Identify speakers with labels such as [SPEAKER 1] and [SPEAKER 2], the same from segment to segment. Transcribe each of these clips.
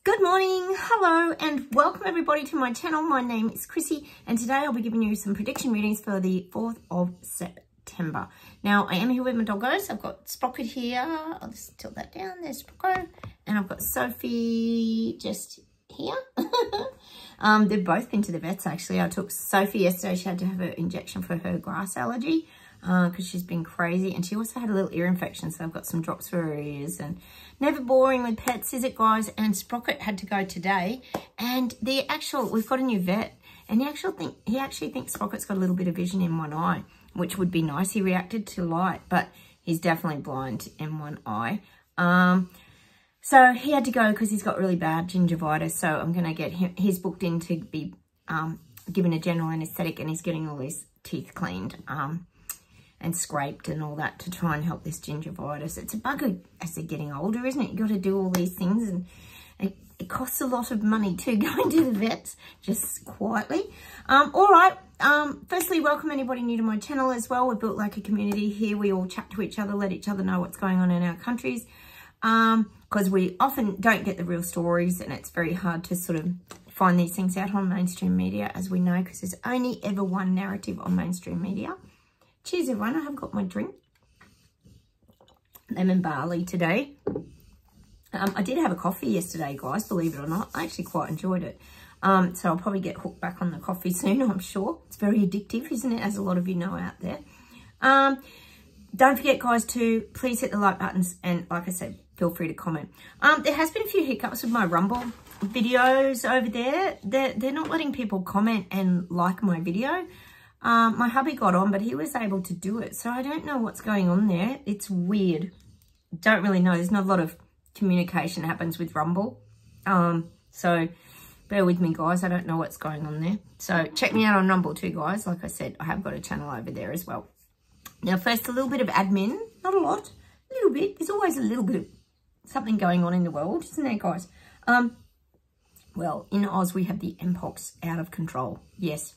[SPEAKER 1] Good morning, hello, and welcome everybody to my channel. My name is Chrissy, and today I'll be giving you some prediction readings for the 4th of September. Now, I am here with my doggos. I've got Sprocket here. I'll just tilt that down. There's Sprocko. And I've got Sophie just here. They've both been to the vets, actually. I took Sophie yesterday. She had to have her injection for her grass allergy because she's been crazy. And she also had a little ear infection, so I've got some drops for her ears. And never boring with pets, is it, guys? And Sprocket had to go today. And we've got a new vet. And he actually thinks Sprocket's got a little bit of vision in one eye, which would be nice. He reacted to light, but he's definitely blind in one eye. So he had to go because he's got really bad gingivitis. So I'm going to get him, he's booked in to be given a general anaesthetic, and he's getting all his teeth cleaned and scraped and all that to try and help this gingivitis. It's a bugger as they're getting older, isn't it? You've got to do all these things, and it costs a lot of money too, going to the vets just quietly. All right. Firstly, welcome anybody new to my channel as well. We've built like a community here. We all chat to each other, let each other know what's going on in our countries. Because we often don't get the real stories, and it's very hard to sort of find these things out on mainstream media, as we know, because there's only ever one narrative on mainstream media. Cheers, everyone. I have got my drink. Lemon barley today. I did have a coffee yesterday, guys, believe it or not. I actually quite enjoyed it. So I'll probably get hooked back on the coffee soon, I'm sure. It's very addictive, isn't it, as a lot of you know out there. Don't forget, guys, to please hit the like buttons, and like I said, feel free to comment. There has been a few hiccups with my Rumble videos over there. They're not letting people comment and like my video. My hubby got on, but he was able to do it. So I don't know what's going on there. It's weird. Don't really know. There's not a lot of communication happens with Rumble. So bear with me, guys. I don't know what's going on there. So check me out on Rumble too, guys. Like I said, I have got a channel over there as well. Now, first, a little bit of admin. Not a lot. A little bit. There's always a little bit of something going on in the world, isn't there, guys? Well, in Oz, we have the mpox out of control. Yes.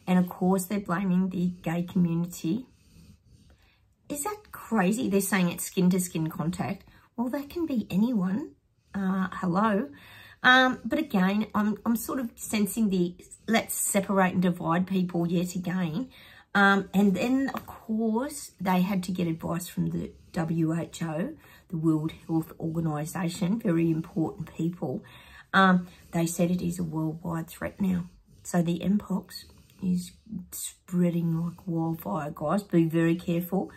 [SPEAKER 1] And, of course, they're blaming the gay community. Is that crazy? They're saying it's skin-to-skin contact. Well, that can be anyone. Hello. But, again, I'm sort of sensing the let's separate and divide people yet again. And then, of course, they had to get advice from the WHO, the World Health Organization, very important people. They said it is a worldwide threat now. So the mpox is spreading like wildfire, guys. Be very careful.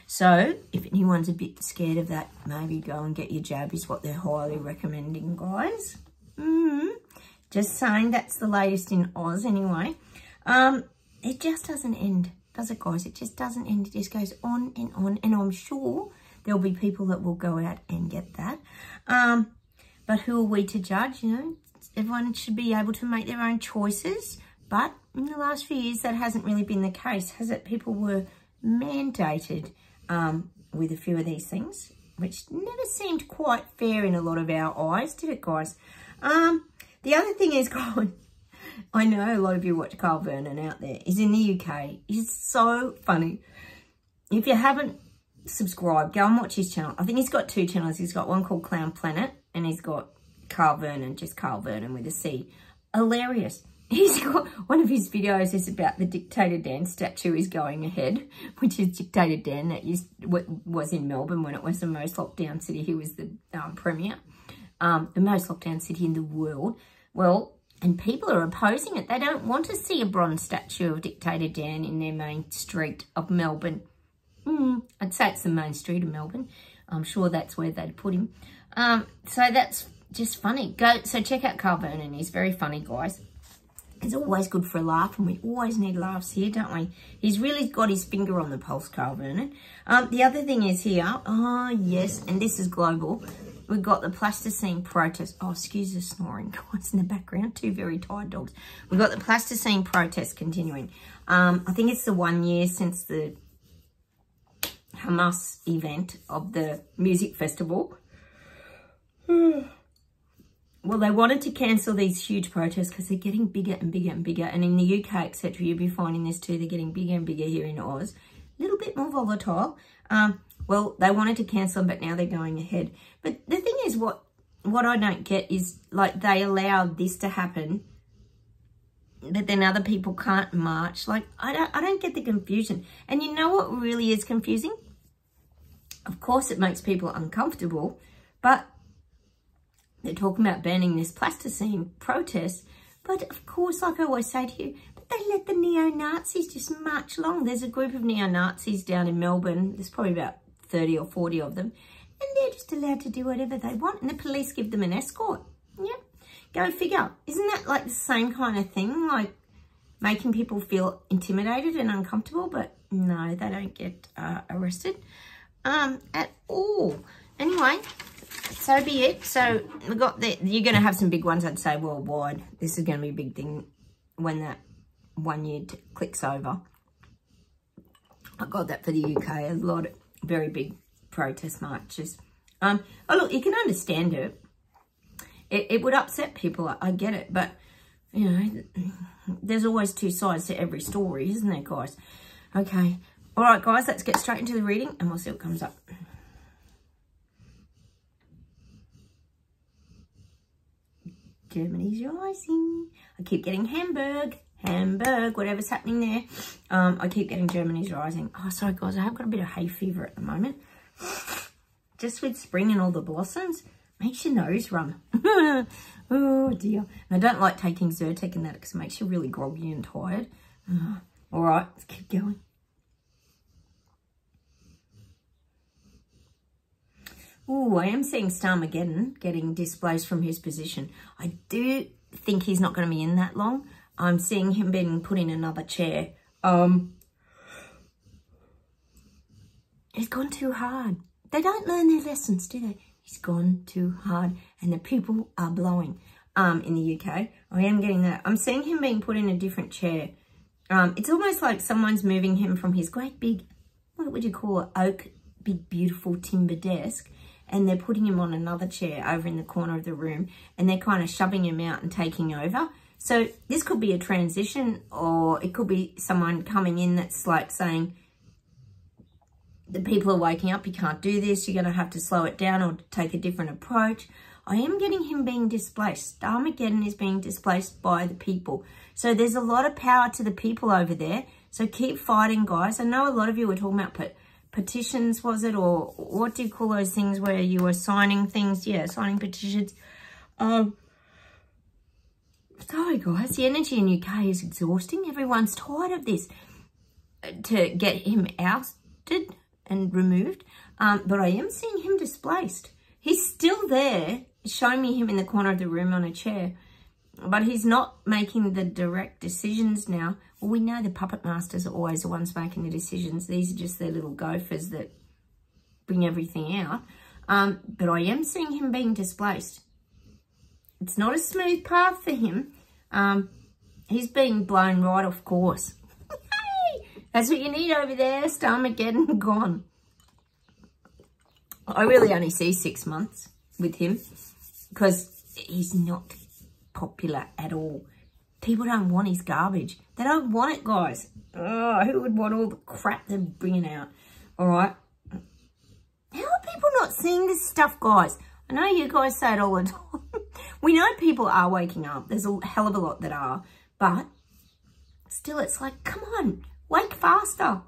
[SPEAKER 1] So if anyone's a bit scared of that, maybe go and get your jab is what they're highly recommending, guys. Just saying, that's the latest in Oz anyway. It just doesn't end, does it, guys? It just doesn't end. It just goes on, and I'm sure there'll be people that will go out and get that. But who are we to judge? You know, everyone should be able to make their own choices. But in the last few years, that hasn't really been the case, has it? People were mandated with a few of these things, which never seemed quite fair in a lot of our eyes, did it, guys? The other thing is, guys, I know a lot of you watch Carl Vernon out there. He's in the UK. He's so funny. If you haven't subscribed, go and watch his channel. I think he's got two channels. He's got one called Clown Planet, and he's got Carl Vernon, just Carl Vernon with a C. Hilarious. He's got one of his videos is about the Dictator Dan statue is going ahead, which is Dictator Dan that was in Melbourne when it was the most locked down city. He was the premier, the most locked down city in the world. Well, and people are opposing it. They don't want to see a bronze statue of Dictator Dan in their main street of Melbourne. I'd say it's the main street of Melbourne. I'm sure that's where they'd put him. So that's just funny. So check out Carl Vernon. He's very funny, guys. It's always good for a laugh, and we always need laughs here, don't we? He's really got his finger on the pulse, Carl Vernon. The other thing is here. Oh, yes, and this is global. We've got the plasticine protest. Oh, excuse the snoring, guys, in the background. Two very tired dogs. We've got the plasticine protest continuing. I think it's the 1 year since the Hamas event of the music festival. Well, they wanted to cancel these huge protests because they're getting bigger and bigger and bigger. And in the UK, etc., you'll be finding this too. They're getting bigger and bigger here in Oz. A little bit more volatile. Well, they wanted to cancel them, but now they're going ahead. But the thing is, what what I don't get is, like, they allowed this to happen, but then other people can't march. Like, I don't get the confusion. And you know what really is confusing? Of course, it makes people uncomfortable, but they're talking about banning this plasticine protest. But of course, like I always say to you, but they let the neo-Nazis just march along. There's a group of neo-Nazis down in Melbourne. There's probably about 30 or 40 of them. And they're just allowed to do whatever they want. And the police give them an escort. Yep. Go figure. Isn't that like the same kind of thing? Like making people feel intimidated and uncomfortable? But no, they don't get arrested at all. Anyway, so be it. So we got you're going to have some big ones, I'd say, worldwide. This is going to be a big thing when that 1 year clicks over. I got that for the UK. A lot of very big protest marches. Oh, look, you can understand it. It would upset people. I get it. But, you know, there's always two sides to every story, isn't there, guys? Okay. All right, guys, let's get straight into the reading and we'll see what comes up. Germany's rising. I keep getting Hamburg, whatever's happening there. I keep getting Germany's rising. Oh, sorry, guys, I have got a bit of hay fever at the moment. Just with spring and all the blossoms, makes your nose run. Oh, dear. And I don't like taking Zyrtec and that because it makes you really groggy and tired. All right, let's keep going. Oh, I am seeing Starmageddon getting displaced from his position. I do think he's not going to be in that long. I'm seeing him being put in another chair. He's gone too hard. They don't learn their lessons, do they? He's gone too hard. And the people are blowing in the UK. I am getting that. I'm seeing him being put in a different chair. It's almost like someone's moving him from his great big, what would you call it, oak, big, beautiful timber desk. And they're putting him on another chair over in the corner of the room. And they're kind of shoving him out and taking over. So this could be a transition, or it could be someone coming in that's like saying, the people are waking up, you can't do this, you're going to have to slow it down or take a different approach. I am getting him being displaced. Starmageddon is being displaced by the people. So there's a lot of power to the people over there. So keep fighting, guys. I know a lot of you were talking about petitions, was it? Or what do you call those things where you were signing things? Yeah, signing petitions. Sorry, guys. The energy in UK is exhausting. Everyone's tired of this. To get him ousted and removed. But I am seeing him displaced. He's still there, showing me him in the corner of the room on a chair. But he's not making the direct decisions now. Well, we know the puppet masters are always the ones making the decisions. These are just their little gophers that bring everything out. But I am seeing him being displaced. It's not a smooth path for him. He's being blown right off course. That's what you need over there. Starmageddon gone. I really only see 6 months with him because he's not popular at all. People don't want his garbage. They don't want it, guys. Oh, who would want all the crap they're bringing out? All right. How are people not seeing this stuff, guys? I know you guys say it all the time. We know people are waking up. There's a hell of a lot that are. But still, it's like, come on. Wake faster.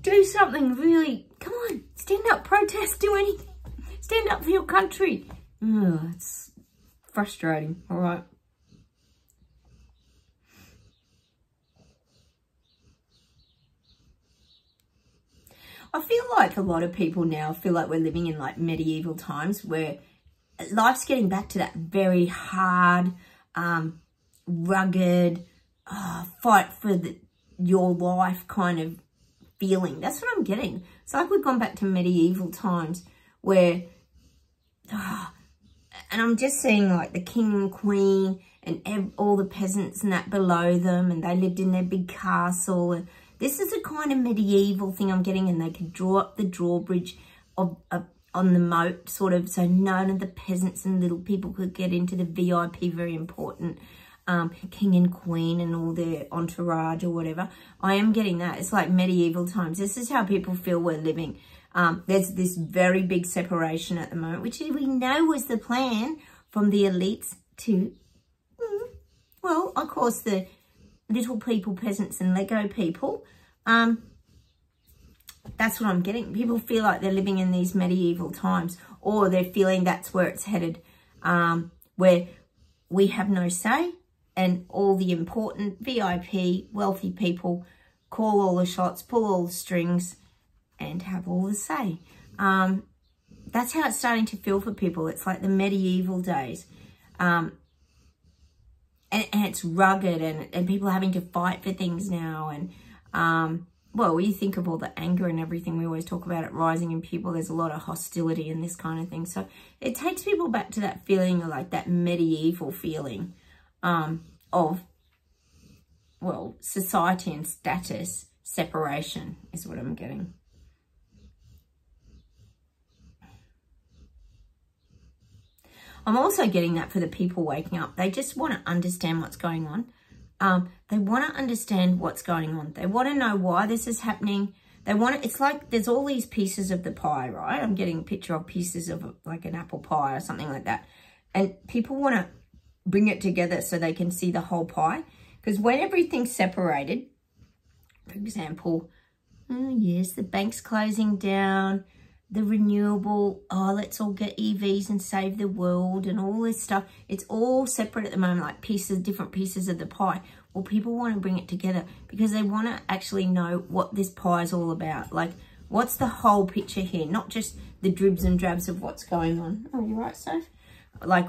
[SPEAKER 1] Do something really. Come on. Stand up, protest, do anything. Stand up for your country. Oh, it's frustrating. All right. I feel like a lot of people now feel like we're living in like medieval times where life's getting back to that very hard, rugged, fight for your life kind of feeling. That's what I'm getting. It's like we've gone back to medieval times where, and I'm just seeing like the king and queen and all the peasants and that below them, and they lived in their big castle. And this is a kind of medieval thing I'm getting, and they could draw up the drawbridge on the moat, sort of, so none of the peasants and little people could get into the VIP, very important king and queen and all their entourage or whatever. I am getting that. It's like medieval times. This is how people feel we're living. There's this very big separation at the moment, which we know was the plan from the elites to, well, of course, the little people, peasants and Lego people. That's what I'm getting. People feel like they're living in these medieval times, or they're feeling that's where it's headed, where we have no say and all the important VIP, wealthy people call all the shots, pull all the strings and have all the say. That's how it's starting to feel for people. It's like the medieval days. And it's rugged and people having to fight for things now. And, well, you think of all the anger and everything. We always talk about it rising in people. There's a lot of hostility and this kind of thing. So it takes people back to that feeling of like that medieval feeling of, well, society and status separation is what I'm getting. I'm also getting that for the people waking up. They just want to understand what's going on. They want to understand what's going on. They want to know why this is happening. They want to, it's like there's all these pieces of the pie, right? I'm getting a picture of pieces of like an apple pie or something like that. And people want to bring it together so they can see the whole pie. Because when everything's separated, for example, yes, the bank's closing down, the renewable, let's all get EVs and save the world and all this stuff. It's all separate at the moment, like pieces, different pieces of the pie. Well, people want to bring it together because they want to actually know what this pie is all about. Like, what's the whole picture here? Not just the dribs and drabs of what's going on. Oh, you right, Soph? Like,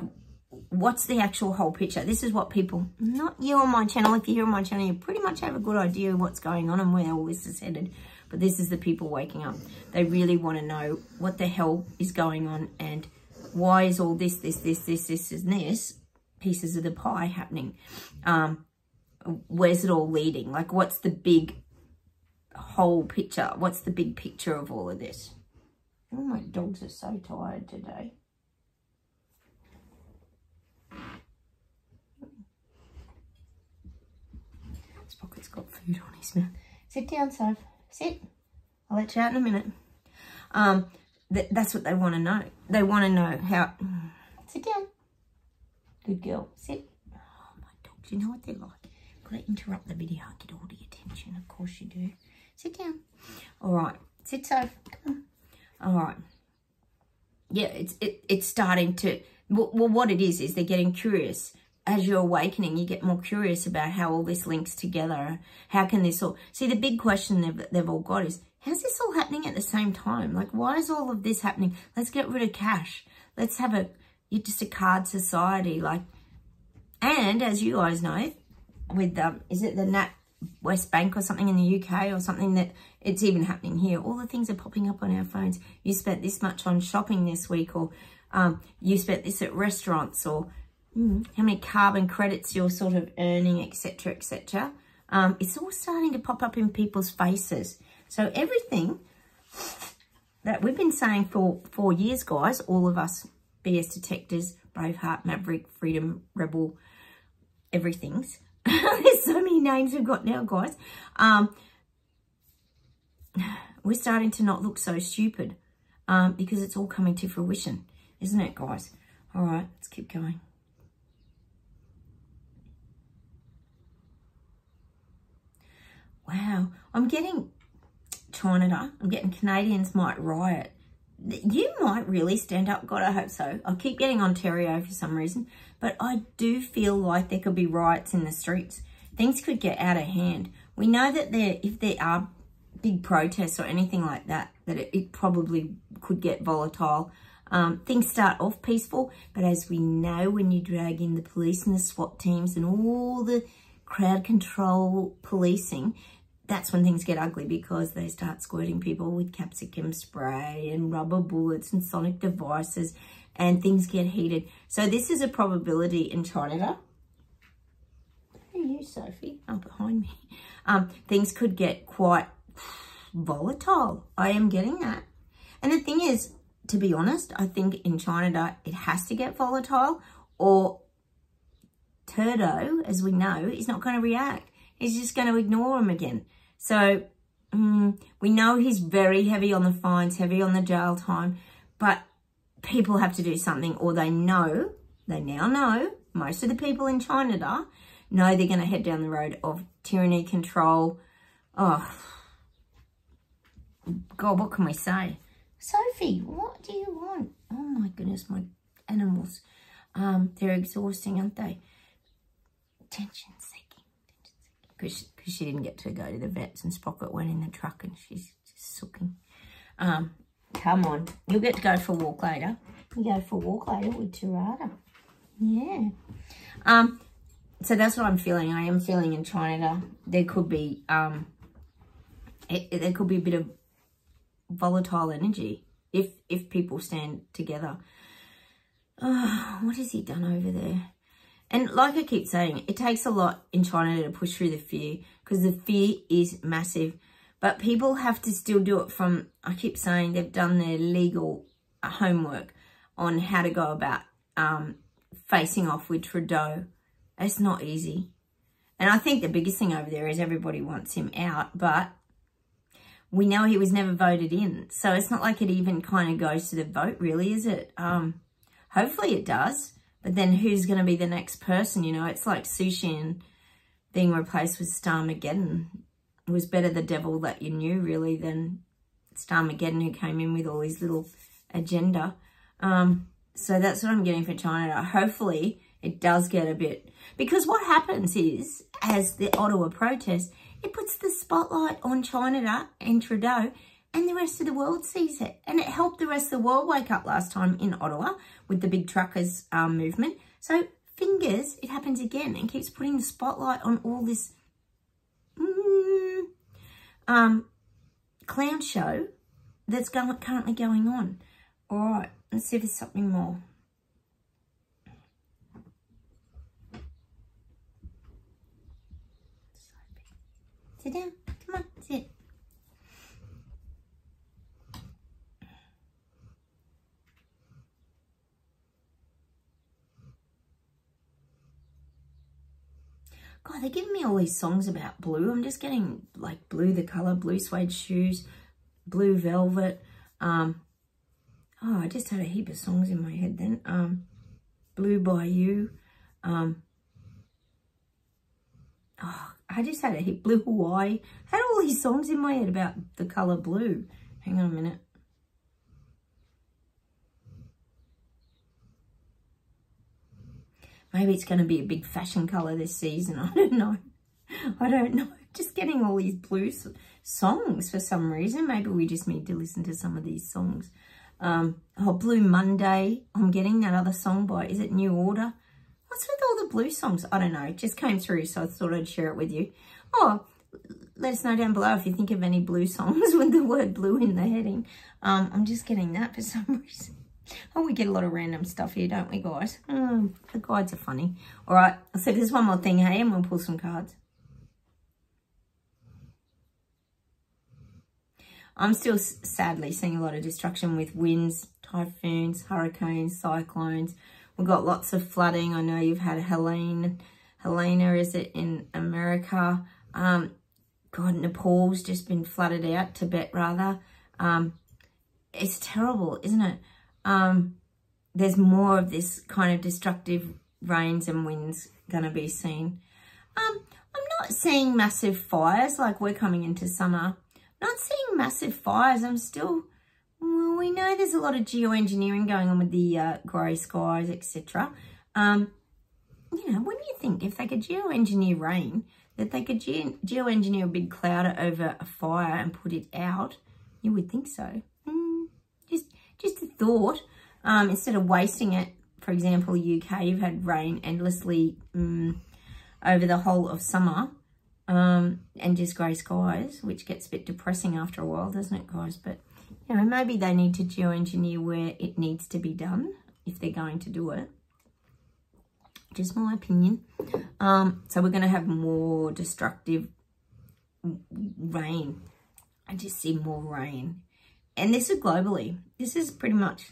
[SPEAKER 1] what's the actual whole picture? This is what people, not you on my channel. If you're on my channel, you pretty much have a good idea of what's going on and where all this is headed. But this is the people waking up. They really want to know what the hell is going on and why is all this, and this pieces of the pie happening. Where's it all leading? Like, what's the big whole picture? What's the big picture of all of this? Oh, my dogs are so tired today. This pocket's got food on his mouth. Sit down, Soph. Sit. I'll let you out in a minute. That's what they want to know. They want to know how... Sit down. Good girl. Sit. Oh, my dogs, you know what they're like. Got to interrupt the video. Get all the attention. Of course you do. Sit down. All right. Sit, Soph. Come on. All right. Yeah, it's starting to... Well, what it is they're getting curious. As you're awakening, you get more curious about how all this links together. How can this all... See, the big question they've all got is, how's this all happening at the same time? Like, why is all of this happening? Let's get rid of cash. Let's have just a card society. Like, and as you guys know, with, is it the Nat West Bank or something in the UK or something that it's even happening here? All the things are popping up on our phones. You spent this much on shopping this week, or you spent this at restaurants, or... how many carbon credits you're sort of earning, etc., etc. It's all starting to pop up in people's faces. So everything that we've been saying for 4 years, guys, all of us, BS detectors, Braveheart, Maverick, Freedom, Rebel, everything's. There's so many names we've got now, guys. We're starting to not look so stupid because it's all coming to fruition, isn't it, guys? All right, let's keep going. Wow, I'm getting China, I'm getting Canadians might riot. You might really stand up, God, I hope so. I keep getting Ontario for some reason, but I do feel like there could be riots in the streets. Things could get out of hand. We know that if there are big protests or anything like that, that it probably could get volatile. Things start off peaceful, but as we know, when you drag in the police and the SWAT teams and all the crowd control policing, that's when things get ugly, because they start squirting people with capsicum spray and rubber bullets and sonic devices, and things get heated. So this is a probability in China. Who are you, Sophie? Oh, behind me. Things could get quite volatile. I am getting that. And the thing is, to be honest, I think in China it has to get volatile, or Turdo, as we know, is not going to react. He's just going to ignore him again. So We know he's very heavy on the fines, heavy on the jail time, but people have to do something, or they now know, most of the people in China know they're going to head down the road of tyranny, control. Oh, God, what can we say? Sophie, what do you want? Oh, my goodness, my animals. They're exhausting, aren't they? Attention seeking. Because she didn't get to go to the vets and Sprocket went in the truck and she's just sooking. Come on. You'll get to go for a walk later. You go for a walk later with Tirada. Yeah. So that's what I'm feeling. I am feeling in China there could be there could be a bit of volatile energy if people stand together. Oh, what has he done over there? And like I keep saying, it takes a lot in China to push through the fear, because the fear is massive. But people have to still do it from, I keep saying, they've done their legal homework on how to go about facing off with Trudeau. It's not easy. And I think the biggest thing over there is everybody wants him out, but we know he was never voted in. So it's not like it even kind of goes to the vote, really, is it? Hopefully it does. But then who's going to be the next person? You know, it's like Sushin being replaced with Starmageddon. It was better the devil that you knew, really, than Starmageddon, who came in with all his little agenda. So that's what I'm getting for China. Hopefully it does get a bit... Because what happens is, as the Ottawa protest, it puts the spotlight on China and Trudeau, and the rest of the world sees it. And it helped the rest of the world wake up last time in Ottawa with the big truckers movement. So fingers, it happens again and keeps putting the spotlight on all this clown show that's currently going on. All right, let's see if there's something more. Sit down. Come on, sit. God, they're giving me all these songs about blue. I'm just getting like blue, the colour, blue suede shoes, blue velvet. Oh, I just had a heap of songs in my head then. Blue Bayou. Oh, I just had a heap. Blue Hawaii. I had all these songs in my head about the colour blue. Hang on a minute. Maybe it's going to be a big fashion colour this season. I don't know. I don't know. Just getting all these blue songs for some reason. Maybe we just need to listen to some of these songs. Oh, Blue Monday. I'm getting that other song by, is it New Order? What's with all the blue songs? I don't know. It just came through, so I thought I'd share it with you. Oh, let us know down below if you think of any blue songs with the word blue in the heading. I'm just getting that for some reason. Oh, we get a lot of random stuff here, don't we, guys? The guides are funny. All right, so there's one more thing, hey, and we'll pull some cards. I'm still sadly seeing a lot of destruction with winds, typhoons, hurricanes, cyclones. We've got lots of flooding. I know you've had Helena, is it, in America? God, Nepal's just been flooded out, Tibet rather. It's terrible, isn't it? There's more of this kind of destructive rains and winds going to be seen. I'm not seeing massive fires like we're coming into summer. Not seeing massive fires. I'm still, well, we know there's a lot of geoengineering going on with the grey skies, etc. You know, when you think if they could geoengineer rain, that they could geoengineer a big cloud over a fire and put it out, you would think so. Just a thought. Instead of wasting it, for example, UK, you've had rain endlessly over the whole of summer and just grey skies, which gets a bit depressing after a while, doesn't it, guys? But, you know, maybe they need to geoengineer where it needs to be done if they're going to do it. Just my opinion. So we're going to have more destructive rain. I just see more rain. And this is globally. This is pretty much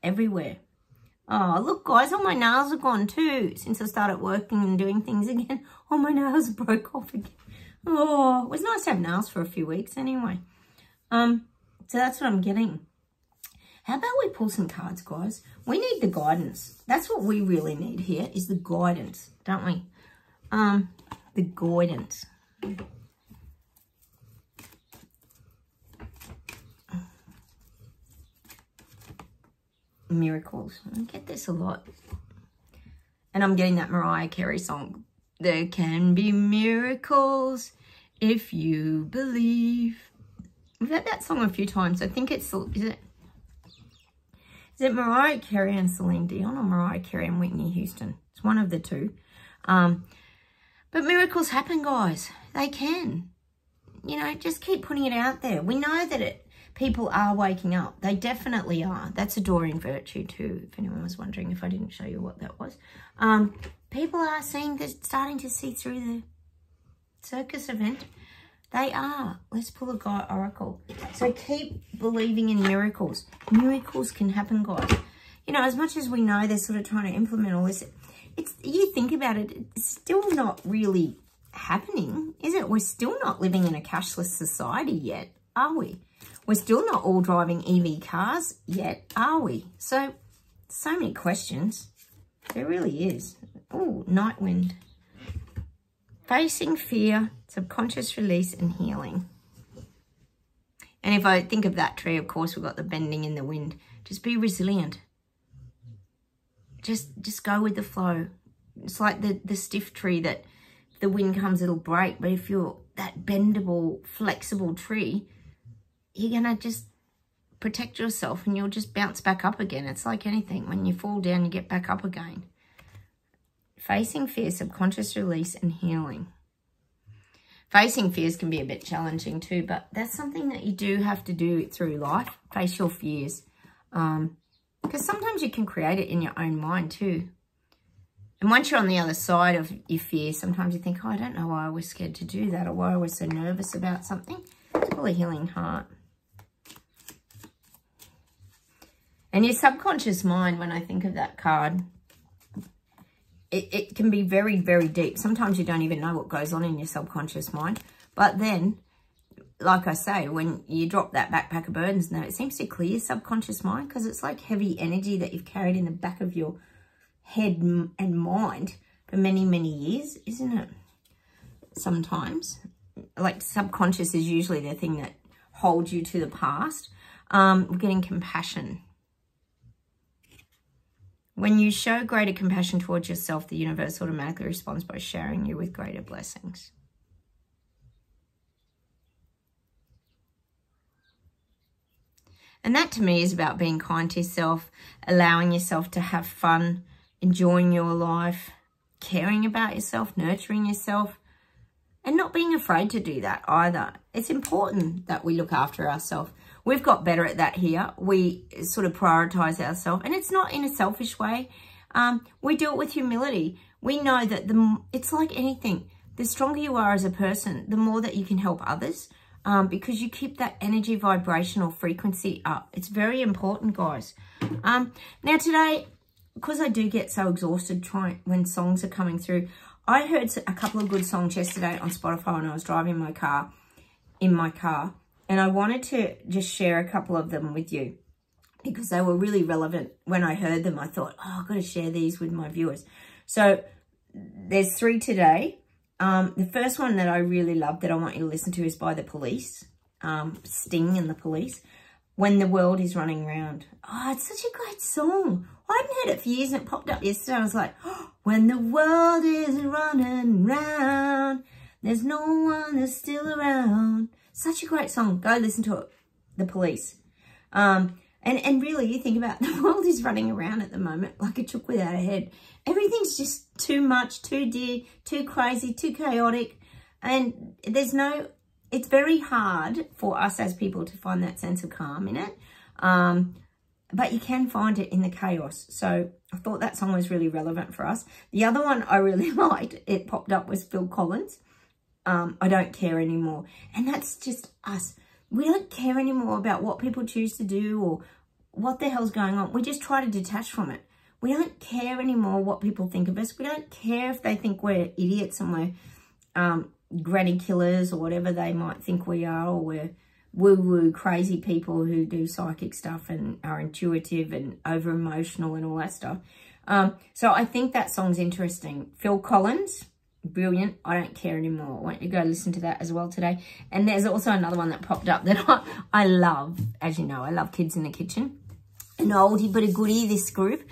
[SPEAKER 1] everywhere. Oh, look, guys, all my nails are gone too since I started working and doing things again. All my nails broke off again. Oh, it was nice to have nails for a few weeks anyway. So that's what I'm getting. How about we pull some cards, guys? We need the guidance. That's what we really need here, is the guidance, don't we? The guidance. Miracles. I get this a lot. And I'm getting that Mariah Carey song. There can be miracles if you believe. We've had that song a few times. I think it's, is it Mariah Carey and Celine Dion, or Mariah Carey and Whitney Houston? It's one of the two. But miracles happen, guys. They can. You know, just keep putting it out there. We know that people are waking up. They definitely are. That's adoring virtue too, if anyone was wondering, if I didn't show you what that was. People are starting to see through the circus event. They are. Let's pull a guy oracle. So keep believing in miracles. Miracles can happen, guys. You know, as much as we know they're sort of trying to implement all this, you think about it, it's still not really happening, is it? We're still not living in a cashless society yet, are we? We're still not all driving EV cars yet, are we? So many questions. There really is. Oh, night wind. Facing fear, subconscious release and healing. And if I think of that tree, of course, we've got the bending in the wind. Just be resilient. Just go with the flow. It's like the stiff tree that if the wind comes, it'll break. But if you're that bendable, flexible tree, you're going to just protect yourself and you'll just bounce back up again. It's like anything. When you fall down, you get back up again. Facing fear, subconscious release and healing. Facing fears can be a bit challenging too, but that's something that you do have to do through life. Face your fears. Because sometimes you can create it in your own mind too. And once you're on the other side of your fear, sometimes you think, oh, I don't know why I was scared to do that or why I was so nervous about something. It's called a healing heart. And your subconscious mind, when I think of that card, it can be very, very deep. Sometimes you don't even know what goes on in your subconscious mind. But then, like I say, when you drop that backpack of burdens, now it seems to clear your subconscious mind because it's like heavy energy that you've carried in the back of your head and mind for many, many years, isn't it? Sometimes. Like subconscious is usually the thing that holds you to the past. We're getting compassion. When you show greater compassion towards yourself, the universe automatically responds by showering you with greater blessings. And that to me is about being kind to yourself, allowing yourself to have fun, enjoying your life, caring about yourself, nurturing yourself, and not being afraid to do that either. It's important that we look after ourselves. We've got better at that here. We sort of prioritize ourselves, and it's not in a selfish way. We do it with humility. We know that it's like anything. The stronger you are as a person, the more that you can help others, because you keep that energy vibrational frequency up. It's very important, guys. Now today, because I do get so exhausted when songs are coming through, I heard a couple of good songs yesterday on Spotify when I was driving in my car. And I wanted to just share a couple of them with you because they were really relevant. When I heard them, I thought, oh, I've got to share these with my viewers. So there's 3 today. The first one that I really love that I want you to listen to is by The Police, Sting and The Police, When the World is Running Round. Oh, it's such a great song. I hadn't heard it for years and it popped up yesterday. I was like, oh, when the world is running round, there's no one that's still around. Such a great song. Go listen to it. The Police. And really, you think about the world is running around at the moment like a chook without a head. Everything's just too much, too dear, too crazy, too chaotic. And it's very hard for us as people to find that sense of calm in it. But you can find it in the chaos. So I thought that song was really relevant for us. The other one I really liked, it popped up, was Phil Collins. I Don't Care Anymore. And that's just us. We don't care anymore about what people choose to do or what the hell's going on. We just try to detach from it. We don't care anymore what people think of us. We don't care if they think we're idiots and granny killers or whatever they might think we are, or we're woo-woo crazy people who do psychic stuff and are intuitive and over-emotional and all that stuff. So I think that song's interesting. Phil Collins, brilliant. I Don't Care Anymore. I want you to go listen to that as well today. And there's also another one that popped up that I love. As you know, I love Kids in the Kitchen. An oldie but a goodie, this group.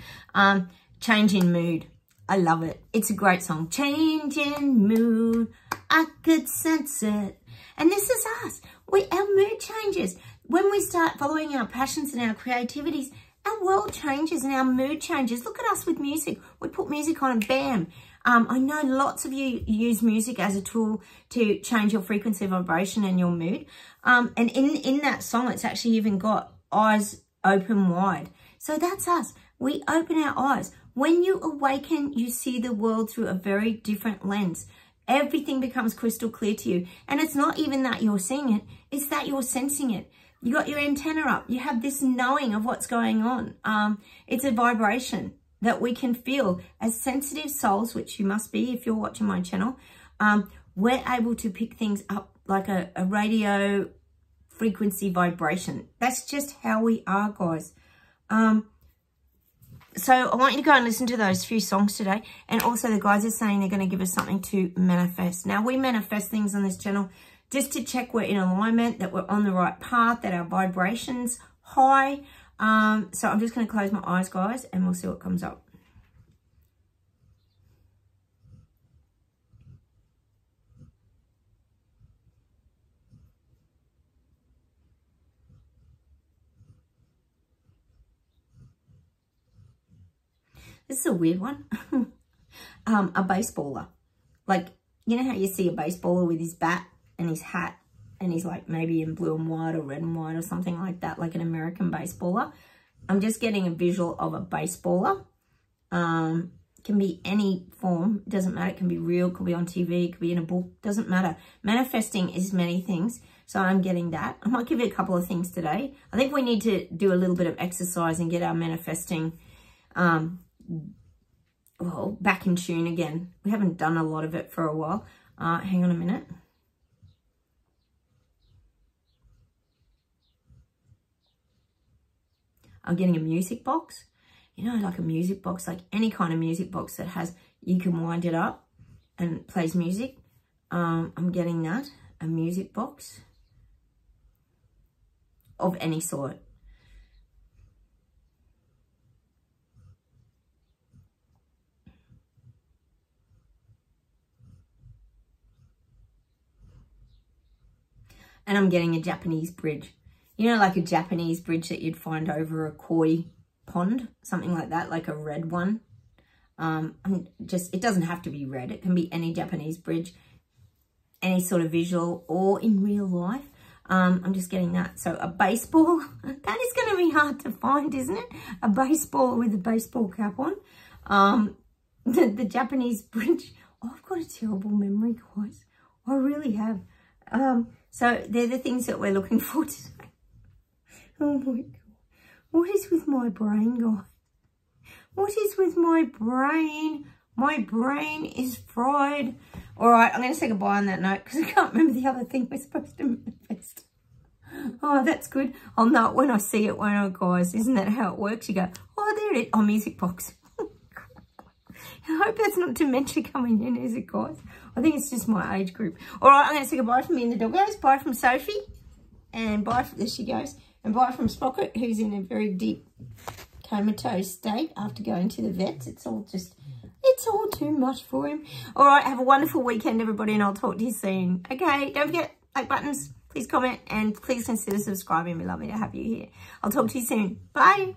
[SPEAKER 1] Change in Mood. I love it. It's a great song. Change in mood, I could sense it. And this is us. Our mood changes. When we start following our passions and our creativities, our world changes and our mood changes. Look at us with music. We put music on and bam. I know lots of you use music as a tool to change your frequency, vibration and your mood. And in that song, it's actually even got eyes open wide. So that's us. We open our eyes. When you awaken, you see the world through a very different lens. Everything becomes crystal clear to you. And it's not even that you're seeing it. It's that you're sensing it. You got your antenna up. You have this knowing of what's going on. It's a vibration that we can feel as sensitive souls, which you must be if you're watching my channel. We're able to pick things up like a radio frequency vibration. That's just how we are, guys. So I want you to go and listen to those few songs today. And also the guys are saying they're going to give us something to manifest. Now, we manifest things on this channel just to check we're in alignment, that we're on the right path, that our vibration's high. So I'm just going to close my eyes, guys, and we'll see what comes up. This is a weird one. A baseballer. Like, you know how you see a baseballer with his bat and his hat, and he's like maybe in blue and white or red and white or something like that, like an American baseballer. I'm just getting a visual of a baseballer. Can be any form. It doesn't matter. It can be real. It could be on TV. It could be in a book. Doesn't matter. Manifesting is many things. So I'm getting that. I might give you a couple of things today. I think we need to do a little bit of exercise and get our manifesting well, back in tune again. We haven't done a lot of it for a while. Hang on a minute. I'm getting a music box. You know, like a music box, like any kind of music box that has, you can wind it up and plays music. I'm getting that, a music box of any sort. And I'm getting a Japanese bridge. You know, like a Japanese bridge that you'd find over a koi pond, something like that, like a red one. It doesn't have to be red. It can be any Japanese bridge, any sort of visual or in real life. I'm just getting that. So a baseball, that is going to be hard to find, isn't it? A baseball with a baseball cap on. The Japanese bridge. Oh, I've got a terrible memory, guys. I really have. So they're the things that we're looking for today. Oh my God. What is with my brain, guys? What is with my brain? My brain is fried. All right, I'm going to say goodbye on that note because I can't remember the other thing we're supposed to manifest. Oh, that's good. I'll know it when I see it, won't I, guys? Isn't that how it works? You go, oh, there it is. Oh, music box. I hope that's not dementia coming in, is it, guys? I think it's just my age group. All right, I'm going to say goodbye from me and the doggos. Bye from Sophie. And bye, there she goes. And bye from Sprocket, who's in a very deep comatose state after going to the vets. It's all too much for him. All right, have a wonderful weekend, everybody, and I'll talk to you soon. Okay, don't forget, like buttons, please comment, and please consider subscribing. We're lovely to have you here. I'll talk to you soon. Bye.